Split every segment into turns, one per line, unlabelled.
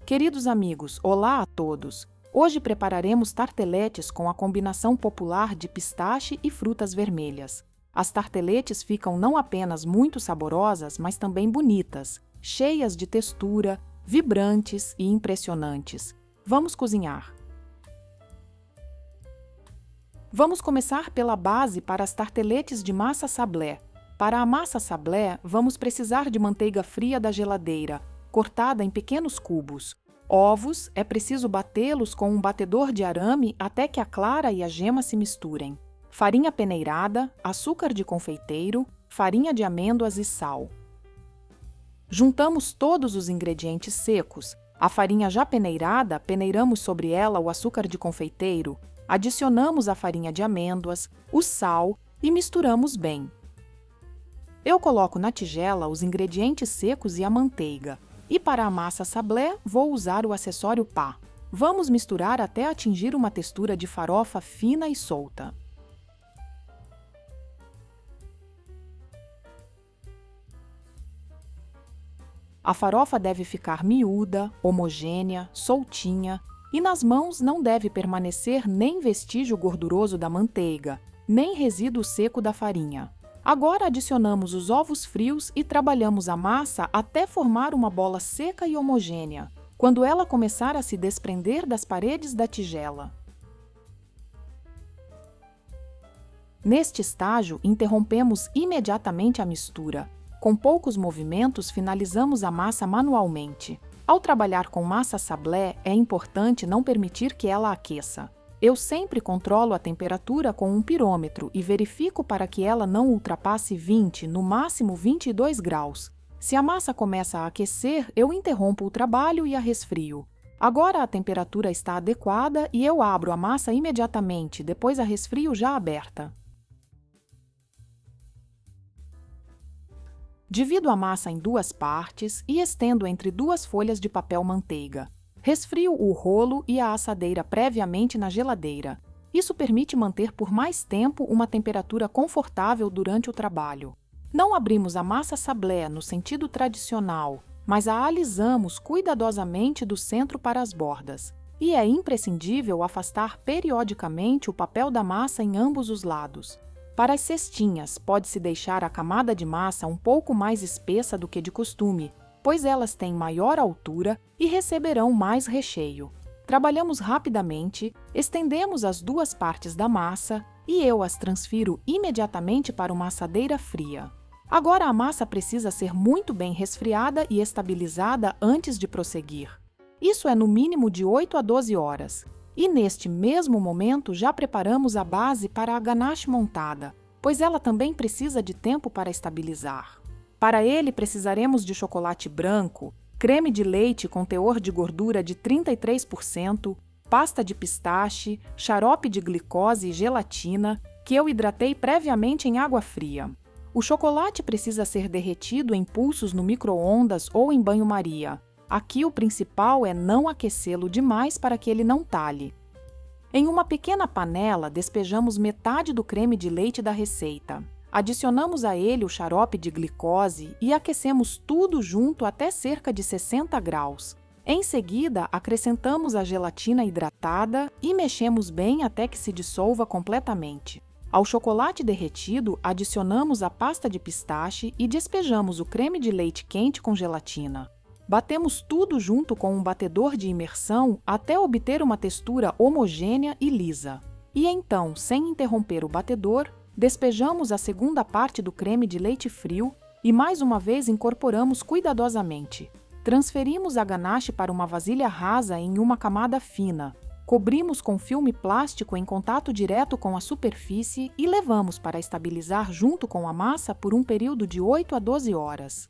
Queridos amigos, olá a todos! Hoje prepararemos tarteletes com a combinação popular de pistache e frutas vermelhas. As tarteletes ficam não apenas muito saborosas, mas também bonitas, cheias de textura, vibrantes e impressionantes. Vamos cozinhar! Vamos começar pela base para as tarteletes de massa sablé. Para a massa sablé, vamos precisar de manteiga fria da geladeira, cortada em pequenos cubos. Ovos, é preciso batê-los com um batedor de arame até que a clara e a gema se misturem. Farinha peneirada, açúcar de confeiteiro, farinha de amêndoas e sal. Juntamos todos os ingredientes secos. A farinha já peneirada, peneiramos sobre ela o açúcar de confeiteiro, adicionamos a farinha de amêndoas, o sal e misturamos bem. Eu coloco na tigela os ingredientes secos e a manteiga. E para a massa sablé, vou usar o acessório pá. Vamos misturar até atingir uma textura de farofa fina e solta. A farofa deve ficar miúda, homogênea, soltinha, e nas mãos não deve permanecer nem vestígio gorduroso da manteiga, nem resíduo seco da farinha. Agora adicionamos os ovos frios e trabalhamos a massa até formar uma bola seca e homogênea, quando ela começar a se desprender das paredes da tigela. Neste estágio, interrompemos imediatamente a mistura. Com poucos movimentos, finalizamos a massa manualmente. Ao trabalhar com massa sablé, é importante não permitir que ela aqueça. Eu sempre controlo a temperatura com um pirômetro e verifico para que ela não ultrapasse 20, no máximo 22 graus. Se a massa começa a aquecer, eu interrompo o trabalho e a resfrio. Agora a temperatura está adequada e eu abro a massa imediatamente, depois a resfrio já aberta. Divido a massa em duas partes e estendo entre duas folhas de papel manteiga. Resfrio o rolo e a assadeira previamente na geladeira. Isso permite manter por mais tempo uma temperatura confortável durante o trabalho. Não abrimos a massa sablé no sentido tradicional, mas a alisamos cuidadosamente do centro para as bordas. E é imprescindível afastar periodicamente o papel da massa em ambos os lados. Para as cestinhas, pode-se deixar a camada de massa um pouco mais espessa do que de costume, pois elas têm maior altura e receberão mais recheio. Trabalhamos rapidamente, estendemos as duas partes da massa e eu as transfiro imediatamente para uma assadeira fria. Agora a massa precisa ser muito bem resfriada e estabilizada antes de prosseguir. Isso é no mínimo de 8 a 12 horas. E neste mesmo momento já preparamos a base para a ganache montada, pois ela também precisa de tempo para estabilizar. Para ele, precisaremos de chocolate branco, creme de leite com teor de gordura de 33%, pasta de pistache, xarope de glicose e gelatina, que eu hidratei previamente em água fria. O chocolate precisa ser derretido em pulsos no micro-ondas ou em banho-maria. Aqui o principal é não aquecê-lo demais para que ele não talhe. Em uma pequena panela, despejamos metade do creme de leite da receita. Adicionamos a ele o xarope de glicose e aquecemos tudo junto até cerca de 60 graus. Em seguida, acrescentamos a gelatina hidratada e mexemos bem até que se dissolva completamente. Ao chocolate derretido, adicionamos a pasta de pistache e despejamos o creme de leite quente com gelatina. Batemos tudo junto com um batedor de imersão até obter uma textura homogênea e lisa. E então, sem interromper o batedor, despejamos a segunda parte do creme de leite frio e mais uma vez incorporamos cuidadosamente. Transferimos a ganache para uma vasilha rasa em uma camada fina. Cobrimos com filme plástico em contato direto com a superfície e levamos para estabilizar junto com a massa por um período de 8 a 12 horas.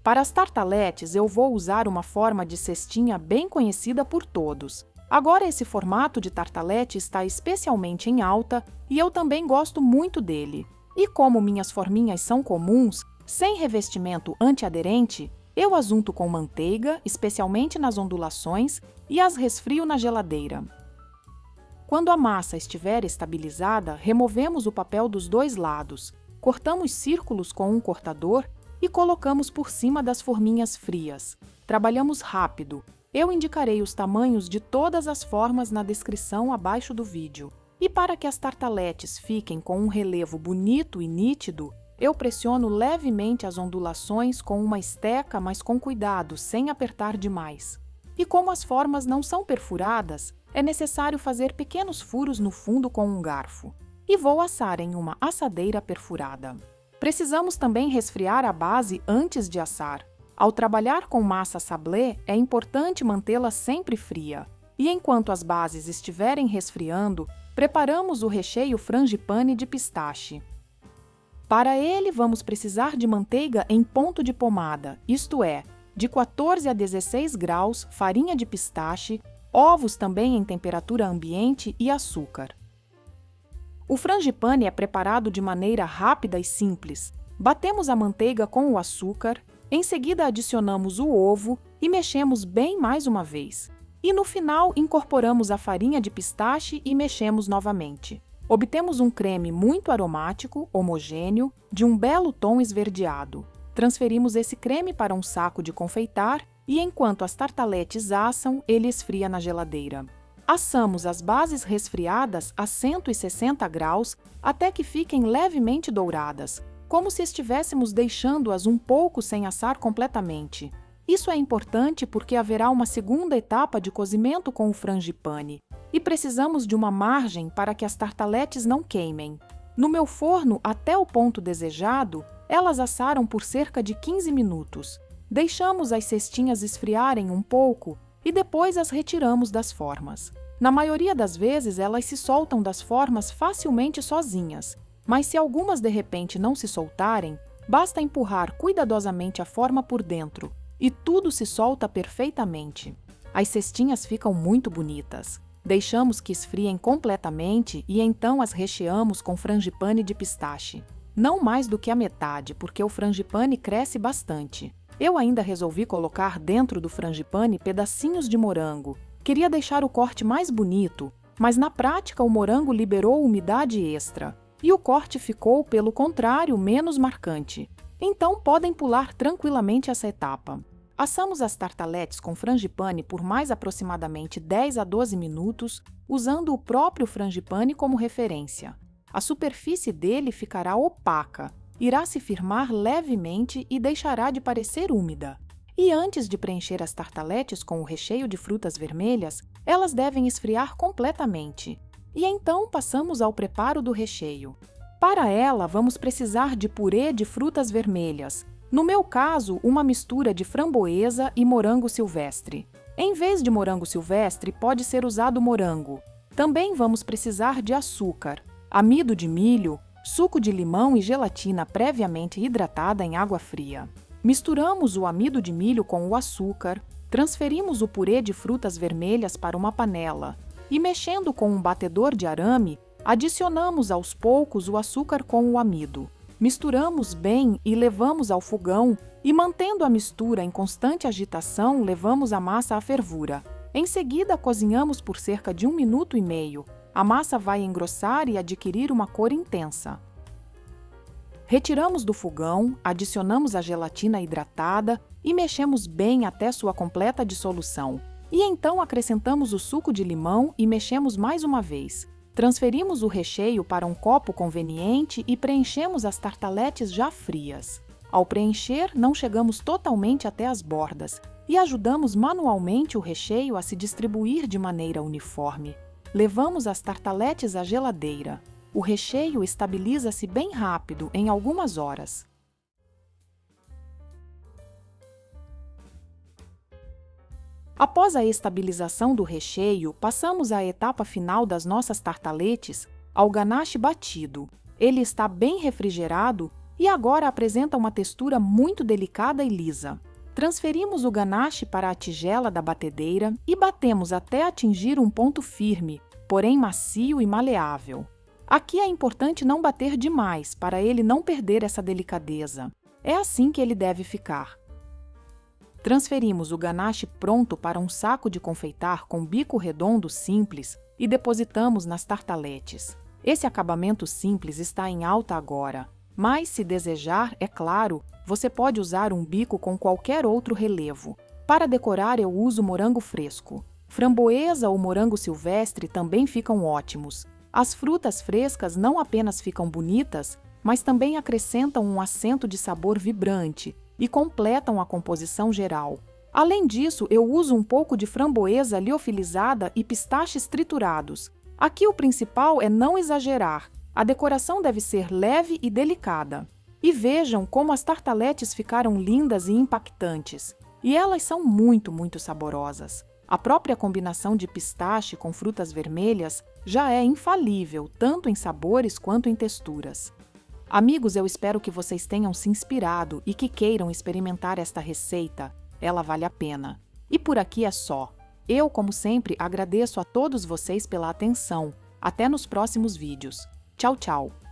Para as tartaletes, eu vou usar uma forma de cestinha bem conhecida por todos. Agora esse formato de tartalete está especialmente em alta e eu também gosto muito dele. E como minhas forminhas são comuns, sem revestimento antiaderente, eu as unto com manteiga, especialmente nas ondulações, e as resfrio na geladeira. Quando a massa estiver estabilizada, removemos o papel dos dois lados, cortamos círculos com um cortador e colocamos por cima das forminhas frias. Trabalhamos rápido. Eu indicarei os tamanhos de todas as formas na descrição abaixo do vídeo. E para que as tartaletes fiquem com um relevo bonito e nítido, eu pressiono levemente as ondulações com uma esteca, mas com cuidado, sem apertar demais. E como as formas não são perfuradas, é necessário fazer pequenos furos no fundo com um garfo. E vou assar em uma assadeira perfurada. Precisamos também resfriar a base antes de assar. Ao trabalhar com massa sablé, é importante mantê-la sempre fria. E enquanto as bases estiverem resfriando, preparamos o recheio frangipane de pistache. Para ele, vamos precisar de manteiga em ponto de pomada, isto é, de 14 a 16 graus, farinha de pistache, ovos também em temperatura ambiente e açúcar. O frangipane é preparado de maneira rápida e simples. Batemos a manteiga com o açúcar, em seguida adicionamos o ovo e mexemos bem mais uma vez. E no final incorporamos a farinha de pistache e mexemos novamente. Obtemos um creme muito aromático, homogêneo, de um belo tom esverdeado. Transferimos esse creme para um saco de confeitar e enquanto as tartaletes assam, ele esfria na geladeira. Assamos as bases resfriadas a 160 graus até que fiquem levemente douradas, como se estivéssemos deixando-as um pouco sem assar completamente. Isso é importante porque haverá uma segunda etapa de cozimento com o frangipane e precisamos de uma margem para que as tartaletes não queimem. No meu forno, até o ponto desejado, elas assaram por cerca de 15 minutos. Deixamos as cestinhas esfriarem um pouco e depois as retiramos das formas. Na maioria das vezes, elas se soltam das formas facilmente sozinhas, mas se algumas de repente não se soltarem, basta empurrar cuidadosamente a forma por dentro e tudo se solta perfeitamente. As cestinhas ficam muito bonitas. Deixamos que esfriem completamente e então as recheamos com frangipane de pistache. Não mais do que a metade, porque o frangipane cresce bastante. Eu ainda resolvi colocar dentro do frangipane pedacinhos de morango. Queria deixar o corte mais bonito, mas na prática o morango liberou umidade extra e o corte ficou, pelo contrário, menos marcante. Então podem pular tranquilamente essa etapa. Assamos as tartaletes com frangipane por mais aproximadamente 10 a 12 minutos, usando o próprio frangipane como referência. A superfície dele ficará opaca, irá se firmar levemente e deixará de parecer úmida. E antes de preencher as tartaletes com o recheio de frutas vermelhas, elas devem esfriar completamente. E então passamos ao preparo do recheio. Para ela, vamos precisar de purê de frutas vermelhas. No meu caso, uma mistura de framboesa e morango silvestre. Em vez de morango silvestre, pode ser usado morango. Também vamos precisar de açúcar, amido de milho, suco de limão e gelatina previamente hidratada em água fria. Misturamos o amido de milho com o açúcar, transferimos o purê de frutas vermelhas para uma panela e, mexendo com um batedor de arame, adicionamos aos poucos o açúcar com o amido. Misturamos bem e levamos ao fogão e, mantendo a mistura em constante agitação, levamos a massa à fervura. Em seguida, cozinhamos por cerca de 1 minuto e meio. A massa vai engrossar e adquirir uma cor intensa. Retiramos do fogão, adicionamos a gelatina hidratada e mexemos bem até sua completa dissolução. E então acrescentamos o suco de limão e mexemos mais uma vez. Transferimos o recheio para um copo conveniente e preenchemos as tartaletes já frias. Ao preencher, não chegamos totalmente até as bordas e ajudamos manualmente o recheio a se distribuir de maneira uniforme. Levamos as tartaletes à geladeira. O recheio estabiliza-se bem rápido, em algumas horas. Após a estabilização do recheio, passamos à etapa final das nossas tartaletes, ao ganache batido. Ele está bem refrigerado e agora apresenta uma textura muito delicada e lisa. Transferimos o ganache para a tigela da batedeira e batemos até atingir um ponto firme, porém macio e maleável. Aqui é importante não bater demais para ele não perder essa delicadeza. É assim que ele deve ficar. Transferimos o ganache pronto para um saco de confeitar com bico redondo simples e depositamos nas tartaletes. Esse acabamento simples está em alta agora, mas se desejar, é claro, você pode usar um bico com qualquer outro relevo. Para decorar, eu uso morango fresco. Framboesa ou morango silvestre também ficam ótimos. As frutas frescas não apenas ficam bonitas, mas também acrescentam um acento de sabor vibrante e completam a composição geral. Além disso, eu uso um pouco de framboesa liofilizada e pistaches triturados. Aqui o principal é não exagerar. A decoração deve ser leve e delicada. E vejam como as tartaletes ficaram lindas e impactantes. E elas são muito saborosas. A própria combinação de pistache com frutas vermelhas já é infalível, tanto em sabores quanto em texturas. Amigos, eu espero que vocês tenham se inspirado e que queiram experimentar esta receita. Ela vale a pena. E por aqui é só. Eu, como sempre, agradeço a todos vocês pela atenção. Até nos próximos vídeos. Tchau, tchau!